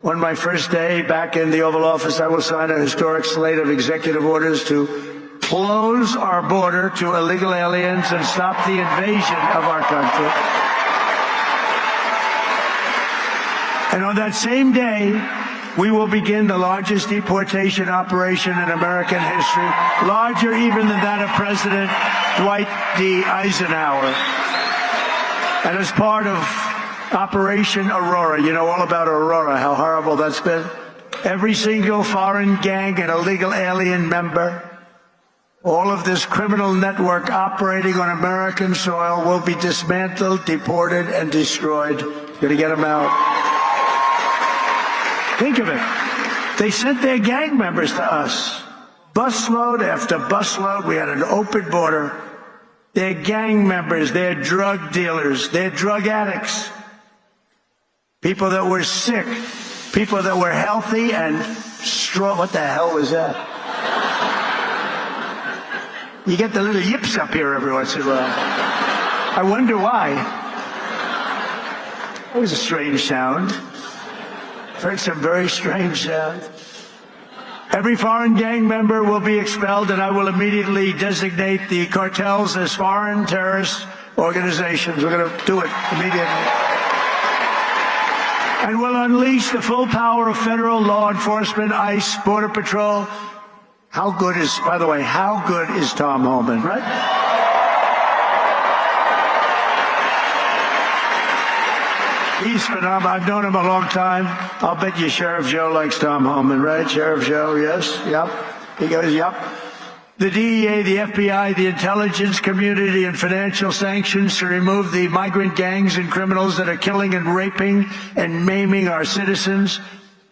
On my first day back in the Oval Office, I will sign a historic slate of executive orders to close our border to illegal aliens and stop the invasion of our country. And on that same day, we will begin the largest deportation operation in American history, larger even than that of President Dwight D. Eisenhower. And as part of Operation Aurora, you know all about Aurora, how horrible that's been. Every single foreign gang and illegal alien member, all of this criminal network operating on American soil will be dismantled, deported, and destroyed. Gonna get them out. Think of it. They sent their gang members to us. Busload after busload. We had an open border. They're gang members. They're drug dealers. They're drug addicts. People that were sick. People that were healthy and strong. What the hell was that? You get the little yips up here every once in a while. I wonder why. That was a strange sound. I've heard some very strange sounds. Every foreign gang member will be expelled, and I will immediately designate the cartels as foreign terrorist organizations. We're going to do it immediately. And we'll unleash the full power of federal law enforcement, ICE, Border Patrol. How good is, by the way, how good is Tom Homan, right? He's phenomenal. I've known him a long time. I'll bet you Sheriff Joe likes Tom Homan, right? Sheriff Joe, yes, yep. He goes, yep. The DEA, the FBI, the intelligence community, and financial sanctions to remove the migrant gangs and criminals that are killing and raping and maiming our citizens.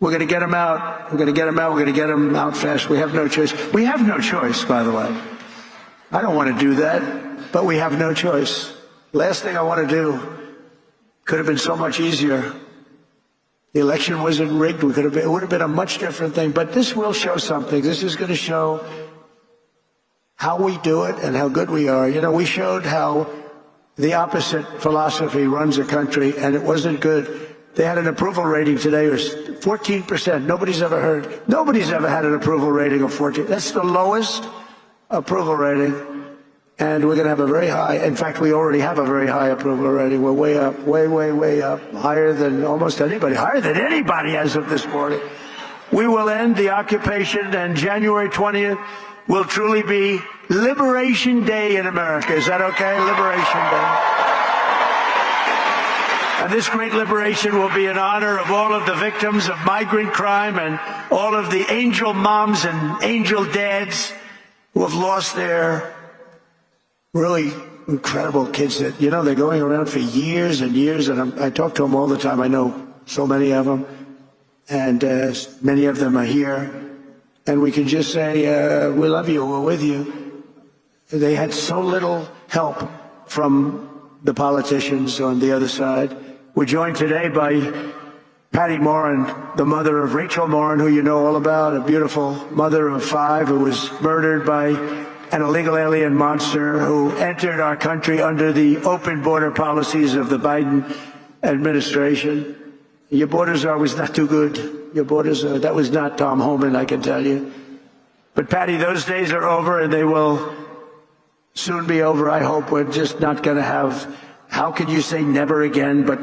We're going to get them out. We're going to get them out. We're going to get them out fast. We have no choice. We have no choice, by the way. I don't want to do that, but we have no choice. Last thing I want to do could have been so much easier. The election wasn't rigged. It would have been a much different thing. But this will show something. This is going to show how we do it and how good we are. You know, we showed how the opposite philosophy runs a country, and it wasn't good. They had an approval rating today of 14%. Nobody's ever had an approval rating of 14. That's the lowest approval rating. And we're going to have a very high, in fact, we already have a very high approval rating. We're way up, way up, higher than almost anybody, higher than anybody as of this morning. We will end the occupation, and January 20th will truly be Liberation Day in America. Is that okay? Liberation Day. And this great liberation will be in honor of all of the victims of migrant crime and all of the angel moms and angel dads who have lost their really incredible kids that, you know, they're going around for years and years, and I talk to them all the time. I know so many of them, and many of them are here, and we can just say, we love you, we're with you. They had so little help from the politicians on the other side. We're joined today by Patty Morin, the mother of Rachel Morin, who you know all about, a beautiful mother of 5 who was murdered by an illegal alien monster who entered our country under the open border policies of the Biden administration. Your borders are always not too good. Your borders are, that was not Tom Homan, I can tell you. But Patty, those days are over, and they will soon be over. I hope we're just not going to have, how can you say never again, but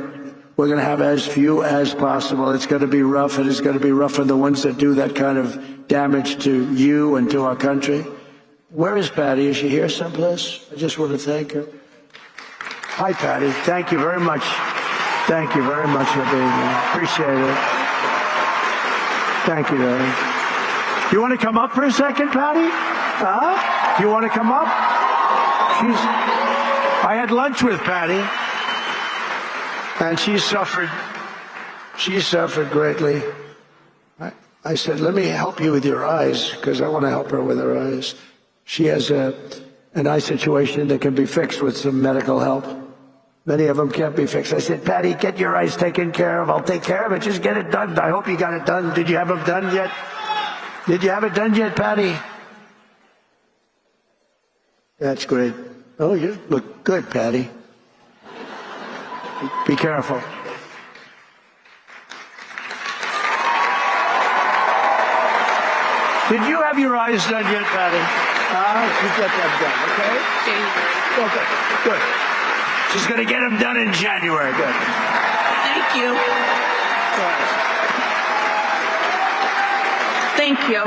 we're going to have as few as possible. It's going to be rough, and it's going to be rough on the ones that do that kind of damage to you and to our country. Where is Patty? Is she here someplace? I just want to thank her. Hi, Patty. Thank you very much. Thank you very much for being here. Appreciate it. Thank you, darling. You want to come up for a second, Patty? Do you want to come up? I had lunch with Patty, and she suffered greatly. I said, let me help you with your eyes, because I want to help her with her eyes. She has an eye situation that can be fixed with some medical help. Many of them can't be fixed. I said, Patty, get your eyes taken care of. I'll take care of it. Just get it done. I hope you got it done. Did you have it done yet? Did you have it done yet, Patty? That's great. Oh, you look good, Patty. Be careful. Did you have your eyes done yet, Patty? You get them done, okay? January. Okay, good. She's going to get them done in January. Good. Thank you. Thank you.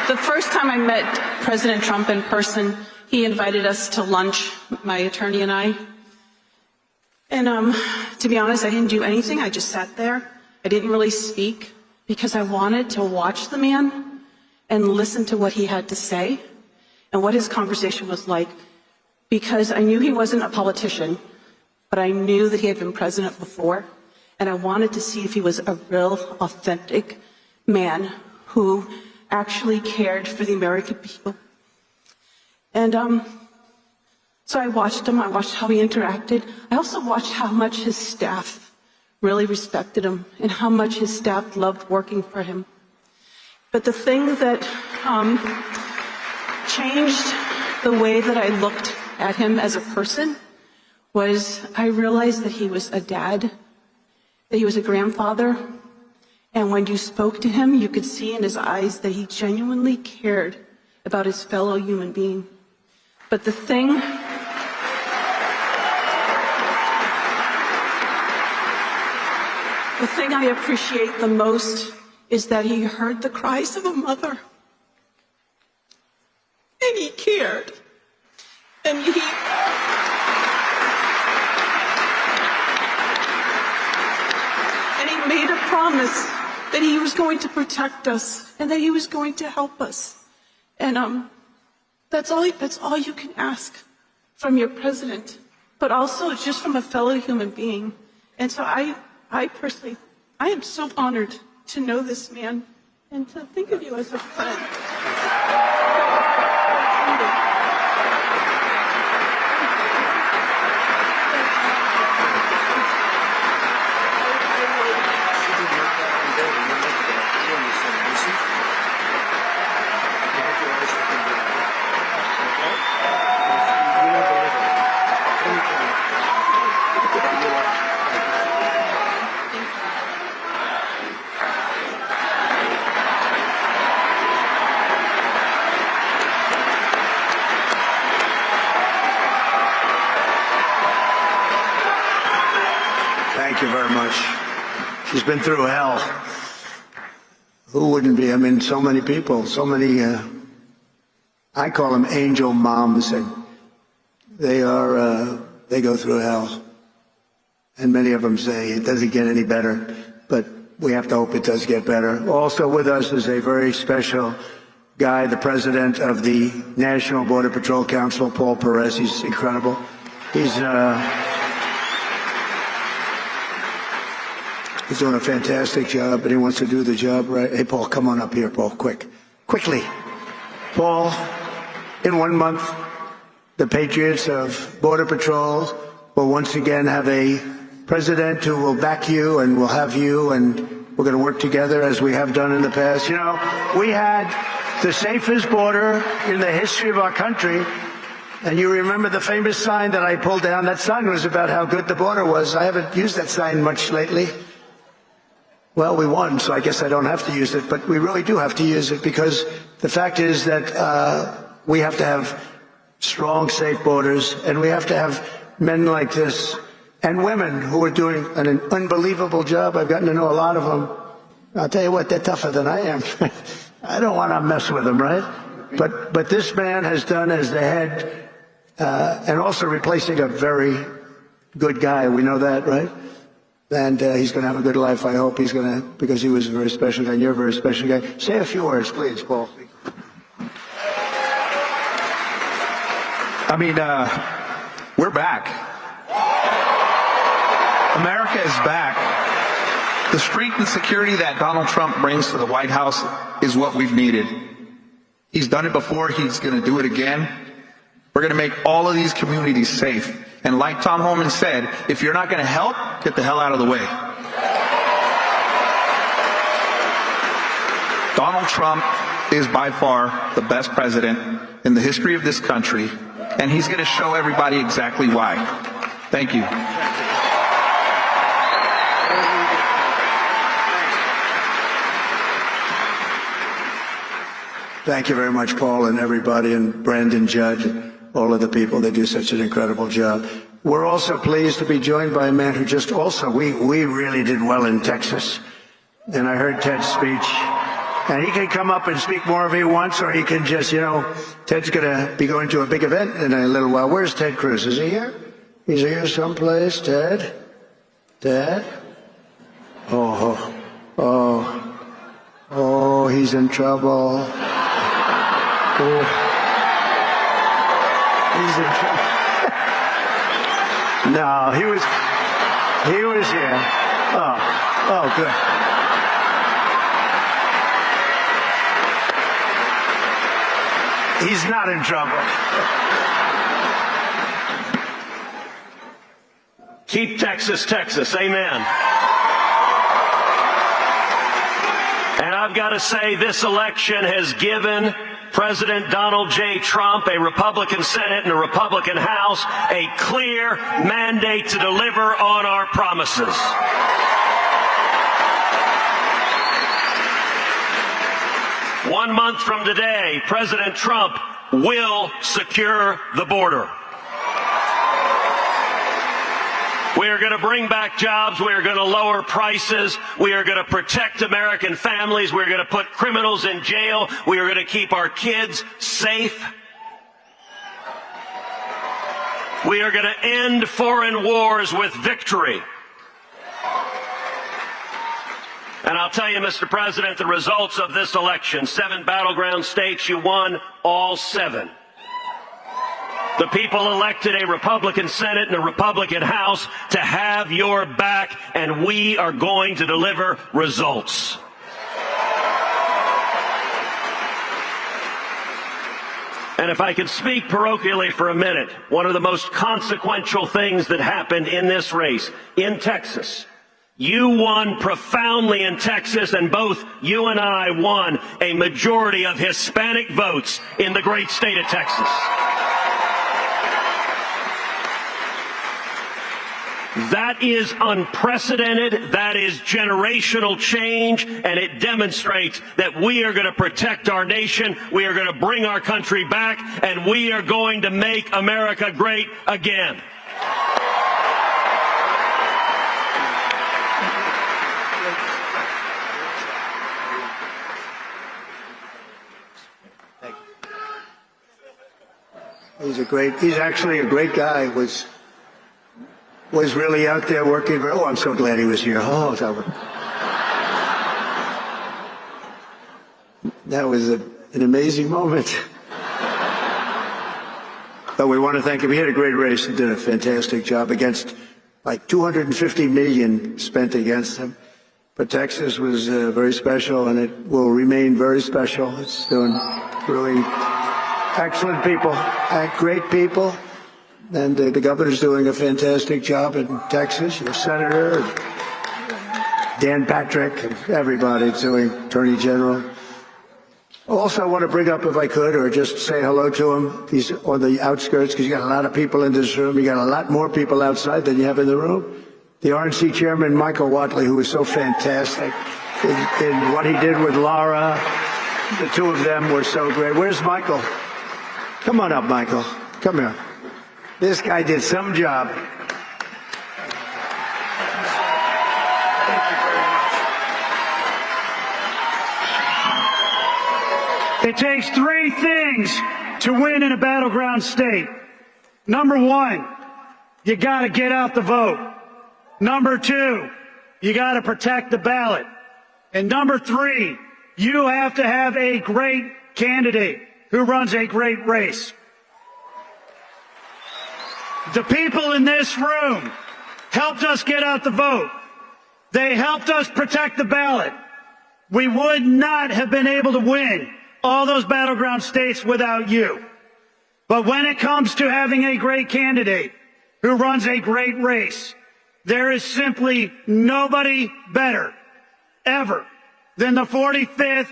The first time I met President Trump in person, he invited us to lunch, my attorney and I. And to be honest, I didn't do anything. I just sat there. I didn't really speak because I wanted to watch the man and listen to what he had to say and what his conversation was like, because I knew he wasn't a politician, but I knew that he had been president before, and I wanted to see if he was a real, authentic man who actually cared for the American people. And so I watched him. I watched how he interacted. I also watched how much his staff really respected him and how much his staff loved working for him. But the thing that changed the way that I looked at him as a person was I realized that he was a dad, that he was a grandfather, and when you spoke to him, you could see in his eyes that he genuinely cared about his fellow human being. But the thing I appreciate the most is that he heard the cries of a mother. And he cared. And he made a promise that he was going to protect us and that he was going to help us. And that's all you can ask from your president, but also just from a fellow human being. And so I personally, I am so honored to know this man and to think of you as a friend. Thank you very much. She's been through hell. Who wouldn't be? I mean, so many people, so many, I call them angel moms, and they go through hell. And many of them say it doesn't get any better, but we have to hope it does get better. Also with us is a very special guy, the president of the National Border Patrol Council, Paul Perez. He's incredible. He's doing a fantastic job, but he wants to do the job right. Hey, Paul, come on up here, Paul, quickly. Paul, in 1 month, the Patriots of Border Patrol will once again have a president who will back you and will have you, and we're going to work together as we have done in the past. You know, we had the safest border in the history of our country. And you remember the famous sign that I pulled down? That sign was about how good the border was. I haven't used that sign much lately. Well, we won, so I guess I don't have to use it, but we really do have to use it, because the fact is that we have to have strong, safe borders, and we have to have men like this and women who are doing an unbelievable job. I've gotten to know a lot of them. I'll tell you what, they're tougher than I am. I don't want to mess with them, right? But this man has done as the head, and also replacing a very good guy. We know that, right? And he's going to have a good life, I hope. He's going to, because he was a very special guy, and you're a very special guy. Say a few words, please, Paul. I mean, we're back. America is back. The strength and security that Donald Trump brings to the White House is what we've needed. He's done it before. He's going to do it again. We're going to make all of these communities safe. And like Tom Homan said, if you're not going to help, get the hell out of the way. Donald Trump is by far the best president in the history of this country, and he's going to show everybody exactly why. Thank you. Thank you very much, Paul, and everybody, and Brandon Judd, and all of the people. They do such an incredible job. We're also pleased to be joined by a man who just also, we really did well in Texas. And I heard Ted's speech. And he can come up and speak more if he wants, or he can just, Ted's going to be going to a big event in a little while. Where's Ted Cruz? Is he here? He's here someplace. Ted? Ted? Oh, he's in trouble. Oh. He's in trouble. No, he was here. Oh, good. He's not in trouble. Keep Texas, Texas. Amen. And I've got to say, this election has given President Donald J. Trump, a Republican Senate and a Republican House, a clear mandate to deliver on our promises. One month from today, President Trump will secure the border. We are going to bring back jobs. We are going to lower prices. We are going to protect American families. We are going to put criminals in jail. We are going to keep our kids safe. We are going to end foreign wars with victory. And I'll tell you, Mr. President, the results of this election, 7 battleground states, you won all 7. The people elected a Republican Senate and a Republican House to have your back, and we are going to deliver results. And if I could speak parochially for a minute, one of the most consequential things that happened in this race in Texas, you won profoundly in Texas, and both you and I won a majority of Hispanic votes in the great state of Texas. That is unprecedented. That is generational change, and it demonstrates that we are going to protect our nation, we are going to bring our country back, and we are going to make America great again. He's actually a great guy. Was really out there working. Oh, I'm so glad he was here. Oh, that was an amazing moment. But we want to thank him. He had a great race and did a fantastic job against like 250 million spent against him. But Texas was very special, and it will remain very special. It's doing really excellent people, great people. And the governor's doing a fantastic job in Texas. Your senator, Dan Patrick, and everybody's doing, Attorney General. Also, I want to bring up, if I could, or just say hello to him. He's on the outskirts, because you got a lot of people in this room. You got a lot more people outside than you have in the room. The RNC chairman, Michael Whatley, who was so fantastic in what he did with Laura. The two of them were so great. Where's Michael? Come on up, Michael. Come here. This guy did some job. Thank you very much. It takes 3 things to win in a battleground state. Number 1, you got to get out the vote. Number 2, you got to protect the ballot. And number 3, you have to have a great candidate who runs a great race. The people in this room helped us get out the vote. They helped us protect the ballot. We would not have been able to win all those battleground states without you. But when it comes to having a great candidate who runs a great race, there is simply nobody better ever than the 45th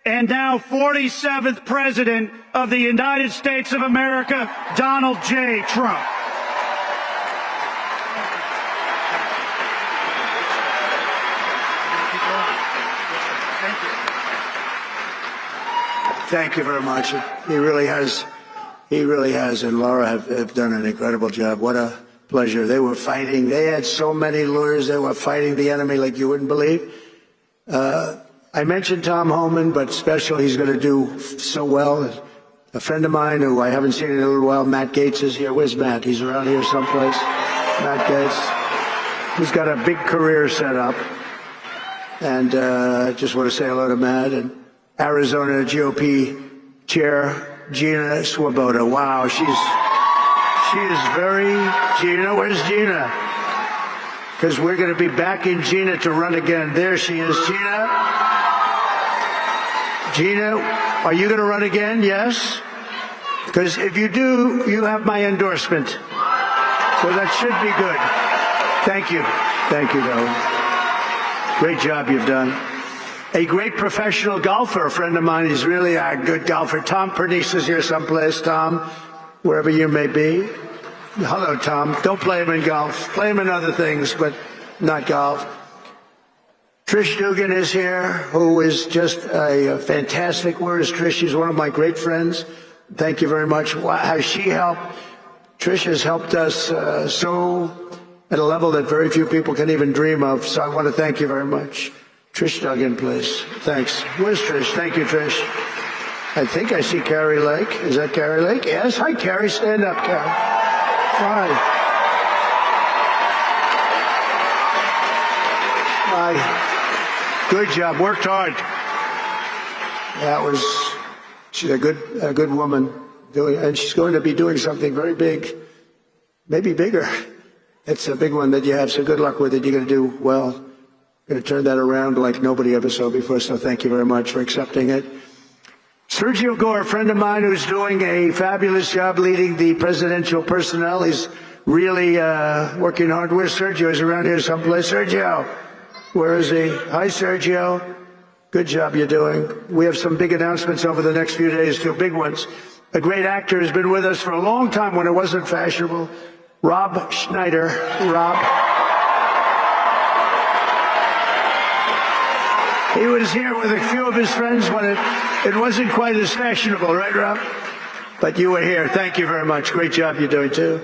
and now 47th President of the United States of America, Donald J. Trump. Thank you very much. He really has, and Laura have done an incredible job. What a pleasure. They were fighting. They had so many lawyers. They were fighting the enemy like you wouldn't believe. I mentioned Tom Homan, but special, he's going to do so well. A friend of mine who I haven't seen in a little while, Matt Gaetz, is here. Where's Matt? He's around here someplace. Matt Gaetz. He's got a big career set up. And I just want to say hello to Matt. And Arizona GOP Chair Gina Swoboda. Wow, she is very, Gina, where's Gina? Because we're going to be backing Gina to run again. There she is, Gina. Gina, are you going to run again? Yes? Because if you do, you have my endorsement. So that should be good. Thank you. Thank you, though. Great job you've done. A great professional golfer, a friend of mine, is really a good golfer. Tom Pernice is here someplace. Tom, wherever you may be. Hello, Tom. Don't play him in golf. Play him in other things, but not golf. Trish Dugan is here, who is just a fantastic. Where is Trish? She's one of my great friends. Thank you very much. How she helped. Trish has helped us so at a level that very few people can even dream of. So I want to thank you very much. Trish Duggan, please. Thanks. Where's Trish? Thank you, Trish. I think I see Carrie Lake. Is that Carrie Lake? Yes. Hi, Carrie. Stand up, Carrie. Hi. Hi. Good job. Worked hard. She's a good woman. And she's going to be doing something very big. Maybe bigger. It's a big one that you have, so good luck with it. You're going to do well. You're going to turn that around like nobody ever saw before, so thank you very much for accepting it. Sergio Gore, a friend of mine who's doing a fabulous job leading the presidential personnel. He's really working hard. Where's Sergio? He's around here someplace. Sergio, where is he? Hi, Sergio. Good job you're doing. We have some big announcements over the next few days, too, big ones. A great actor has been with us for a long time when it wasn't fashionable. Rob Schneider. Rob. He was here with a few of his friends when it wasn't quite as fashionable, right, Rob? But you were here. Thank you very much. Great job you're doing, too.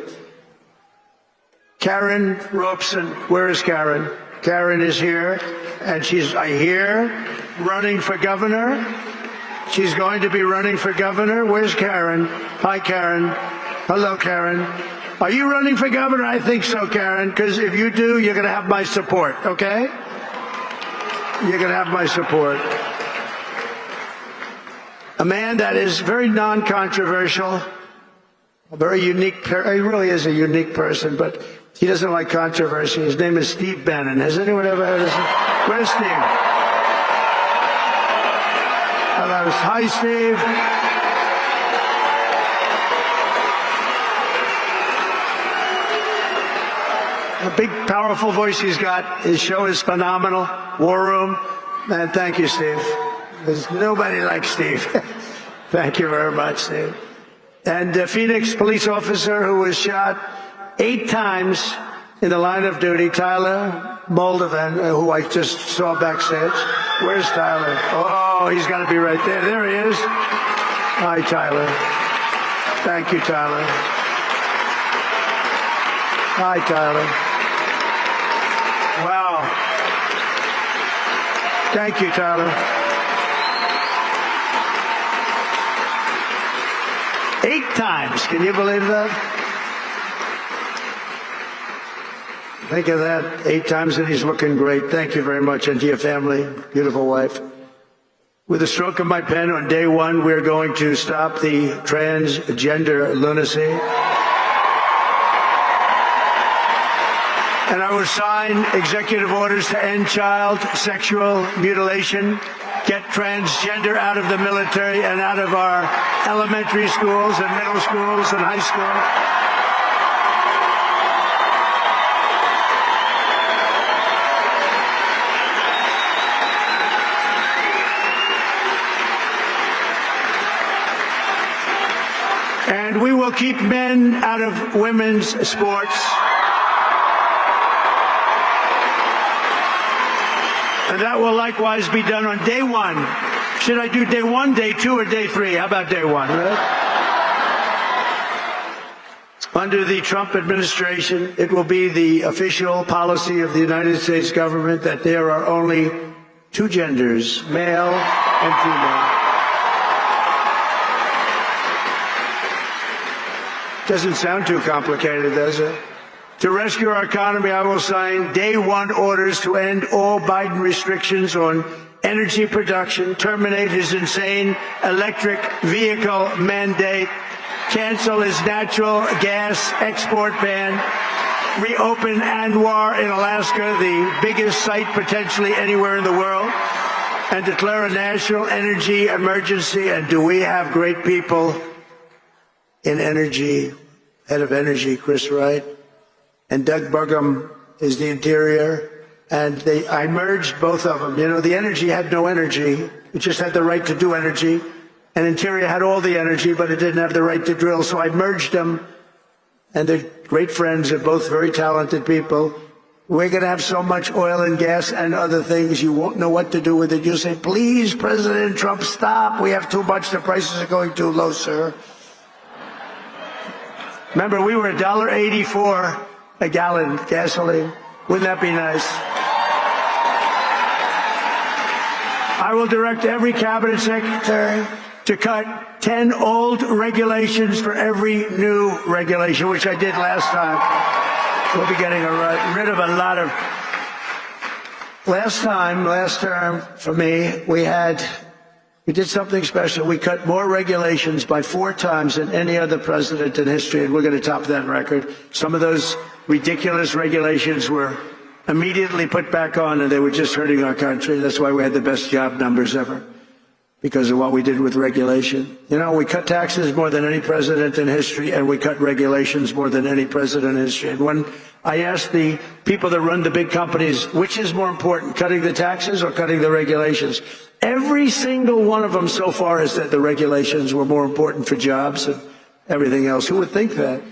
Karen Robeson. Where is Karen? Karen is here, and she's, I hear, running for governor. She's going to be running for governor. Where's Karen? Hi, Karen. Hello, Karen. Are you running for governor? I think so, Karen, because if you do, you're going to have my support, okay? You're going to have my support. A man that is very non-controversial, a very unique, he really is a unique person, but he doesn't like controversy. His name is Steve Bannon. Has anyone ever heard of him? Where's Steve? Hello. Hi, Steve. A big, powerful voice he's got. His show is phenomenal. War Room. Man, thank you, Steve. There's nobody like Steve. Thank you very much, Steve. And a Phoenix police officer who was shot 8 times in the line of duty, Tyler Moldovan, who I just saw backstage. Where's Tyler? Oh, he's got to be right there. There he is. Hi, Tyler. Thank you, Tyler. Hi, Tyler. Wow. Thank you, Tyler. 8 times. Can you believe that? Think of that. 8 times, and he's looking great. Thank you very much. And to your family, beautiful wife. With a stroke of my pen on day 1, we're going to stop the transgender lunacy. And I will sign executive orders to end child sexual mutilation, get transgender out of the military and out of our elementary schools and middle schools and high school. And we will keep men out of women's sports. And that will likewise be done on day 1. Should I do day 1, day 2, or day 3? How about day 1? Right? Under the Trump administration, it will be the official policy of the United States government that there are only 2 genders, male and female. Doesn't sound too complicated, does it? To rescue our economy, I will sign day 1 orders to end all Biden restrictions on energy production, terminate his insane electric vehicle mandate, cancel his natural gas export ban, reopen Anwar in Alaska, the biggest site potentially anywhere in the world, and declare a national energy emergency. And do we have great people in energy, head of energy, Chris Wright, and Doug Burgum is the interior. And I merged both of them. You know, the energy had no energy. It just had the right to do energy. And interior had all the energy, but it didn't have the right to drill. So I merged them. And they're great friends. They're both very talented people. We're going to have so much oil and gas and other things, you won't know what to do with it. You'll say, please, President Trump, stop. We have too much. The prices are going too low, sir. Remember, we were $1.84 a gallon gasoline. Wouldn't that be nice? I will direct every cabinet secretary to cut 10 old regulations for every new regulation, which I did last time. We'll be getting rid of a lot of... Last term, for me, we did something special. We cut more regulations by 4 times than any other president in history, and we're going to top that record. Some of those ridiculous regulations were immediately put back on, and they were just hurting our country. That's why we had the best job numbers ever, because of what we did with regulation. You know, we cut taxes more than any president in history, and we cut regulations more than any president in history. And when I asked the people that run the big companies, which is more important, cutting the taxes or cutting the regulations, every single one of them so far has said the regulations were more important for jobs and everything else. Who would think that?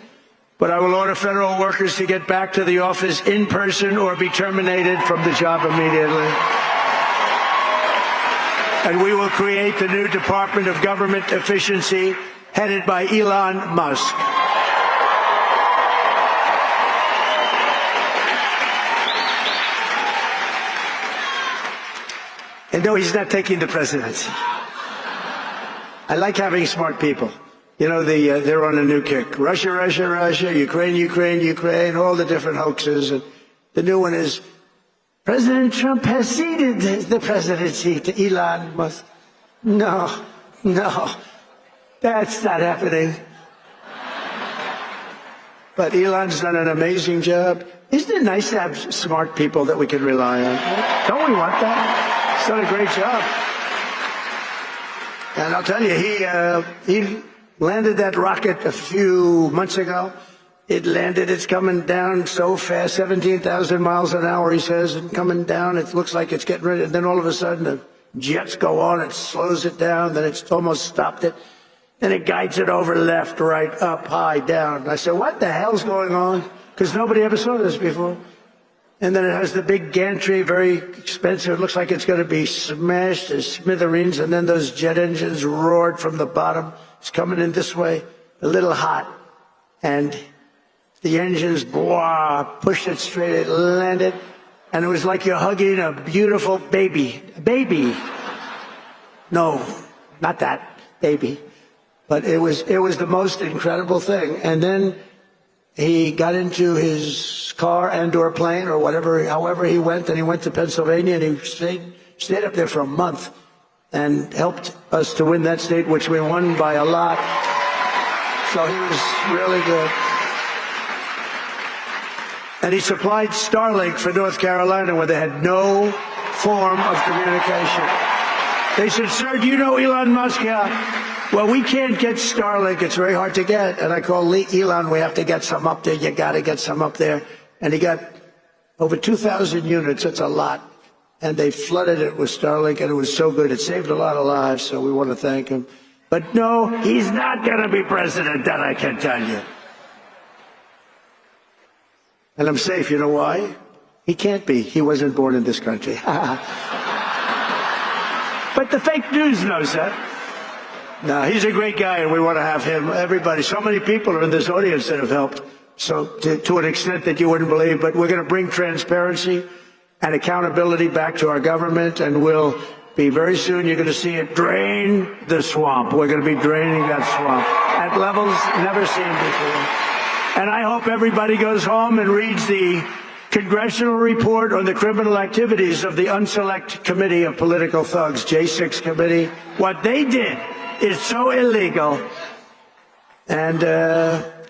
But I will order federal workers to get back to the office in person or be terminated from the job immediately. And we will create the new Department of Government Efficiency headed by Elon Musk. And no, he's not taking the presidency. I like having smart people. You know, they're on a new kick. Russia, Russia, Russia, Ukraine, Ukraine, Ukraine, all the different hoaxes. And the new one is, President Trump has ceded the presidency to Elon Musk. No, that's not happening. But Elon's done an amazing job. Isn't it nice to have smart people that we can rely on? Don't we want that? He's done a great job. And I'll tell you, he landed that rocket a few months ago. It landed, it's coming down so fast, 17,000 miles an hour, he says, and coming down, it looks like it's getting ready. And then all of a sudden, the jets go on, it slows it down, then it's almost stopped it. Then it guides it over left, right, up, high, down. I said, what the hell's going on? Because nobody ever saw this before. And then it has the big gantry, very expensive. It looks like it's going to be smashed to smithereens. And then those jet engines roared from the bottom. It's coming in this way, a little hot. And the engines, pushed it straight. It landed. And it was like you're hugging a beautiful baby. A baby. No, not that baby. But it was the most incredible thing. And then he got into his car and/or plane or whatever, however he went, and he went to Pennsylvania, and he stayed up there for a month and helped us to win that state, which we won by a lot. So he was really good. And he supplied Starlink for North Carolina, where they had no form of communication. They said, sir, do you know Elon Musk? Yeah. Well, we can't get Starlink. It's very hard to get. And I called Elon. We have to get some up there. You got to get some up there. And he got over 2,000 units. That's a lot. And they flooded it with Starlink, and it was so good. It saved a lot of lives, so we want to thank him. But no, he's not going to be president, that I can tell you. And I'm safe. You know why? He can't be. He wasn't born in this country. But the fake news knows that. No, he's a great guy, and we want to have him. Everybody, so many people are in this audience that have helped, so to an extent that you wouldn't believe. But we're going to bring transparency and accountability back to our government, and we'll be very soon, you're going to see it drain the swamp. We're going to be draining that swamp at levels never seen before. And I hope everybody goes home and reads the congressional report on the criminal activities of the Unselect Committee of Political Thugs, J6 Committee. What they did is so illegal. And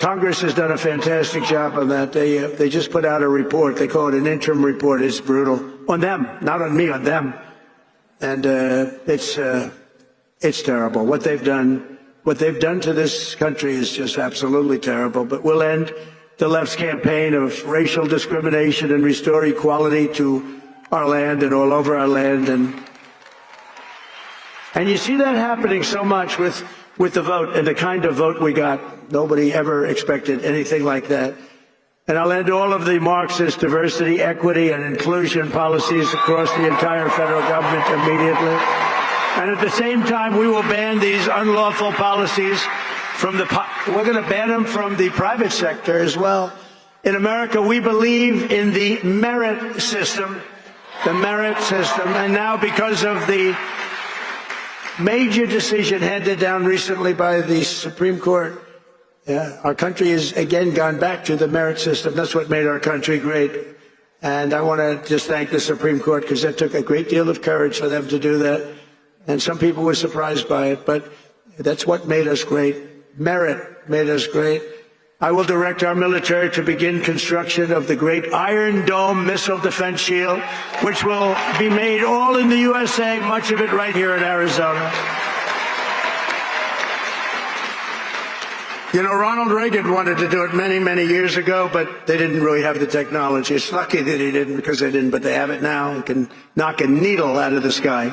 Congress has done a fantastic job on that. They just put out a report. They call it an interim report. It's brutal. On them, not on me, on them. And it's terrible. What they've done to this country is just absolutely terrible. But we'll end the left's campaign of racial discrimination and restore equality to our land and all over our land. And you see that happening so much with the vote and the kind of vote we got. Nobody ever expected anything like that. And I'll end all of the Marxist diversity, equity, and inclusion policies across the entire federal government immediately. And at the same time, we will ban these unlawful policies we're going to ban them from the private sector as well. In America, we believe in the merit system, and now because of the major decision handed down recently by the Supreme Court, our country has again gone back to the merit system. That's what made our country great. And I want to just thank the Supreme Court, because that took a great deal of courage for them to do that. And some people were surprised by it, but that's what made us great. Merit made us great. I will direct our military to begin construction of the great Iron Dome missile defense shield, which will be made all in the USA, much of it right here in Arizona. You know, Ronald Reagan wanted to do it many, many years ago, but they didn't really have the technology. It's lucky that he didn't, because they didn't, but they have it now. He can knock a needle out of the sky.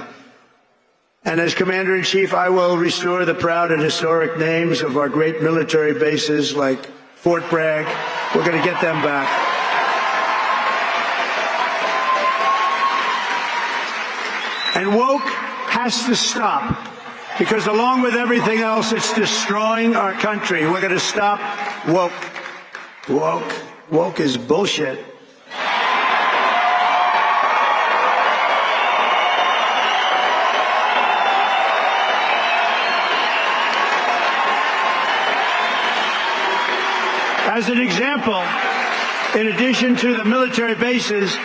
And as Commander-in-Chief, I will restore the proud and historic names of our great military bases like Fort Bragg. We're going to get them back. And woke has to stop, because along with everything else, it's destroying our country. We're going to stop woke. Woke is bullshit. As an example, in addition to the military bases,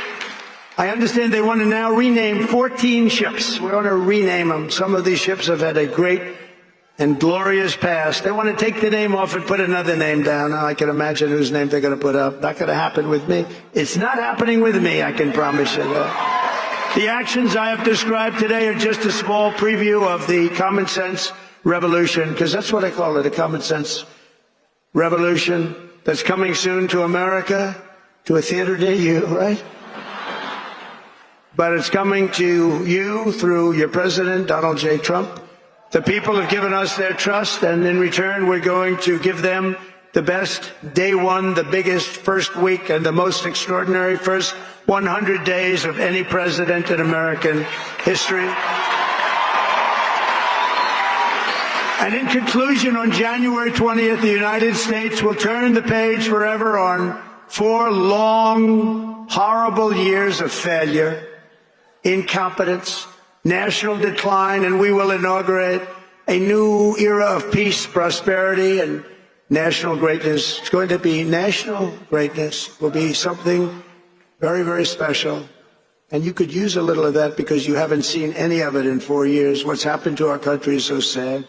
I understand they want to now rename 14 ships. We want to rename them. Some of these ships have had a great and glorious past. They want to take the name off and put another name down. Now, I can imagine whose name they're going to put up. Not going to happen with me. It's not happening with me, I can promise you that. The actions I have described today are just a small preview of the common sense revolution, because that's what I call it, a common sense revolution that's coming soon to America, to a theater near you, right? But it's coming to you through your president, Donald J. Trump. The people have given us their trust, and in return, we're going to give them the best day one, the biggest first week, and the most extraordinary first 100 days of any president in American history. And in conclusion, on January 20th, the United States will turn the page forever on 4 long, horrible years of failure, incompetence, national decline, and we will inaugurate a new era of peace, prosperity, and national greatness. It's going to be national greatness. It will be something very, very special. And you could use a little of that, because you haven't seen any of it in 4 years. What's happened to our country is so sad.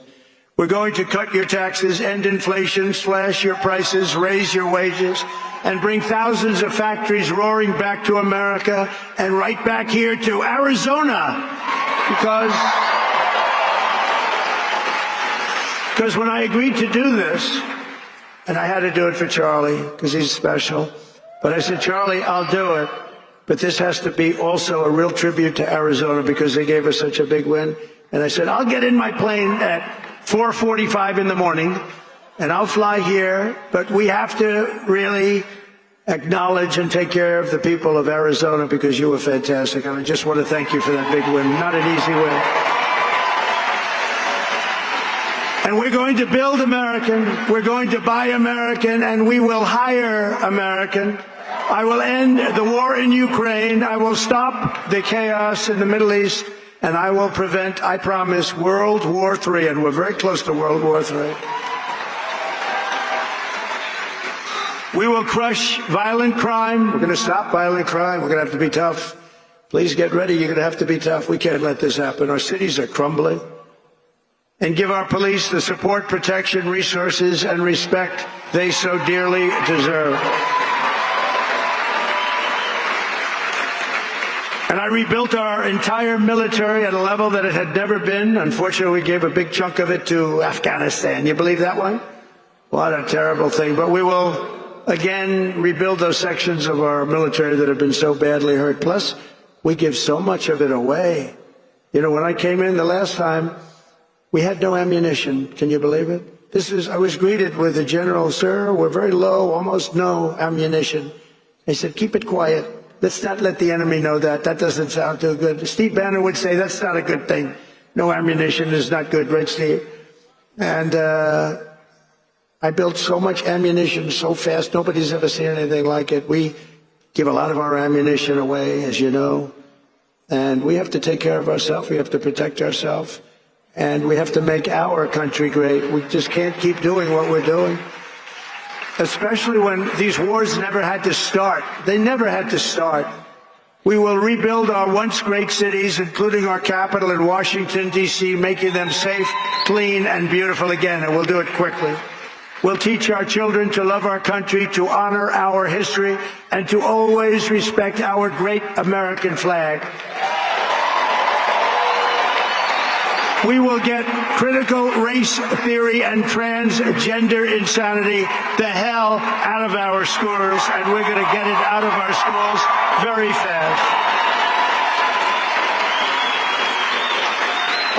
We're going to cut your taxes, end inflation, slash your prices, raise your wages, and bring thousands of factories roaring back to America and right back here to Arizona. Because when I agreed to do this, and I had to do it for Charlie, because he's special, but I said, Charlie, I'll do it, but this has to be also a real tribute to Arizona, because they gave us such a big win. And I said, I'll get in my plane at 4:45 in the morning, and I'll fly here, but we have to really acknowledge and take care of the people of Arizona, because you were fantastic. And I just want to thank you for that big win. Not an easy win. And we're going to build American, we're going to buy American, and we will hire American. I will end the war in Ukraine. I will stop the chaos in the Middle East, and I will prevent, I promise, World War III, and we're very close to World War III. We will crush violent crime. We're going to stop violent crime. We're going to have to be tough. Please get ready. You're going to have to be tough. We can't let this happen. Our cities are crumbling. And give our police the support, protection, resources, and respect they so dearly deserve. And I rebuilt our entire military at a level that it had never been. Unfortunately, we gave a big chunk of it to Afghanistan. You believe that one? What a terrible thing. But we will, again, rebuild those sections of our military that have been so badly hurt. Plus, we give so much of it away. You know, when I came in the last time, we had no ammunition. Can you believe it? I was greeted with the general, sir, we're very low, almost no ammunition. They said, keep it quiet. Let's not let the enemy know that. That doesn't sound too good. Steve Bannon would say that's not a good thing. No ammunition is not good, right, Steve? And I built so much ammunition so fast, nobody's ever seen anything like it. We give a lot of our ammunition away, as you know. And we have to take care of ourselves. We have to protect ourselves. And we have to make our country great. We just can't keep doing what we're doing. Especially when these wars never had to start. They never had to start. We will rebuild our once great cities, including our capital in Washington, D.C., making them safe, clean, and beautiful again, and we'll do it quickly. We'll teach our children to love our country, to honor our history, and to always respect our great American flag. We will get critical race theory and transgender insanity the hell out of our schools, and we're going to get it out of our schools very fast.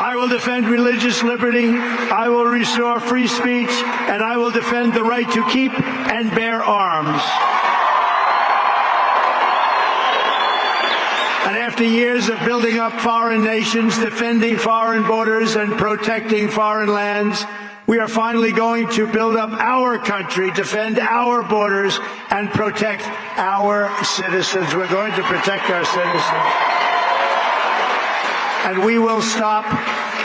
I will defend religious liberty, I will restore free speech, and I will defend the right to keep and bear arms. And after years of building up foreign nations, defending foreign borders, and protecting foreign lands, we are finally going to build up our country, defend our borders, and protect our citizens. We're going to protect our citizens. And we will stop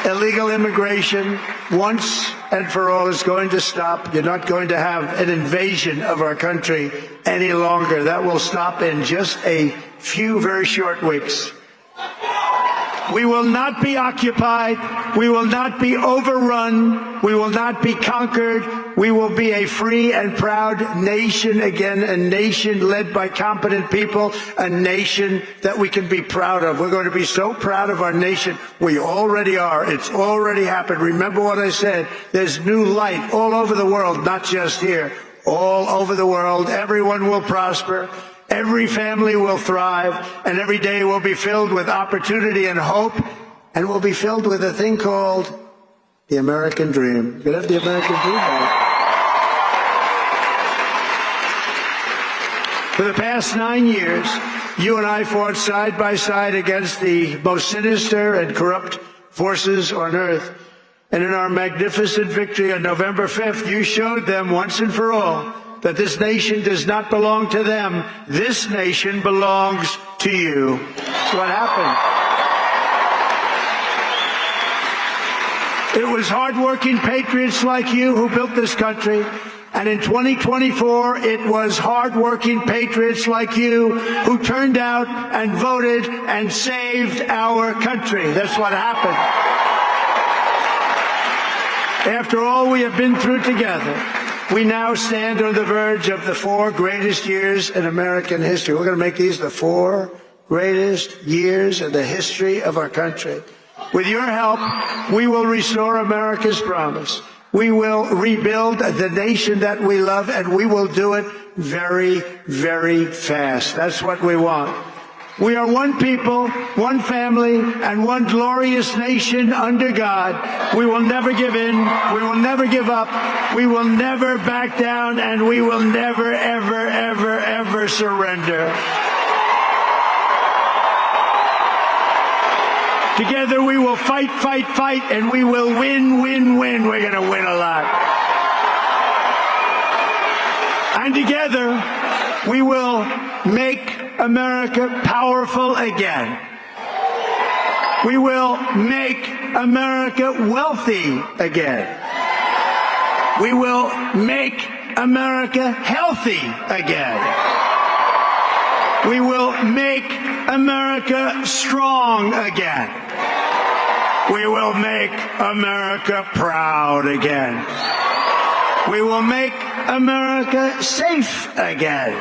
illegal immigration once and for all. It's going to stop. You're not going to have an invasion of our country any longer. That will stop in just a few very short weeks. We will not be occupied. We will not be overrun. We will not be conquered. We will be a free and proud nation again, a nation led by competent people, a nation that we can be proud of. We're going to be so proud of our nation. We already are. It's already happened. Remember what I said. There's new light all over the world, not just here. All over the world. Everyone will prosper. Every family will thrive, and every day will be filled with opportunity and hope, and will be filled with a thing called the American dream. You can have the American dream back. For the past 9 years, you and I fought side by side against the most sinister and corrupt forces on earth. And in our magnificent victory on November 5th, you showed them once and for all that this nation does not belong to them. This nation belongs to you. That's what happened. It was hardworking patriots like you who built this country. And in 2024, it was hardworking patriots like you who turned out and voted and saved our country. That's what happened. After all we have been through together, we now stand on the verge of the 4 greatest years in American history. We're going to make these the 4 greatest years in the history of our country. With your help, we will restore America's promise. We will rebuild the nation that we love, and we will do it very, very fast. That's what we want. We are one people, one family, and one glorious nation under God. We will never give in. We will never give up. We will never back down, and we will never, ever, ever, ever surrender. Together we will fight, fight, fight, and we will win, win, win. We're going to win a lot. And together we will make America powerful again. We will make America wealthy again. We will make America healthy again. We will make America strong again. We will make America proud again. We will make America safe again.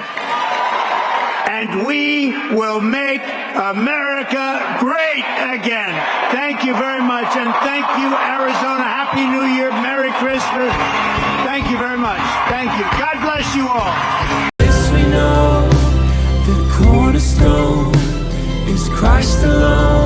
And we will make America great again. Thank you very much. And thank you, Arizona. Happy New Year. Merry Christmas. Thank you very much. Thank you. God bless you all. Yes, we know the cornerstone is Christ alone.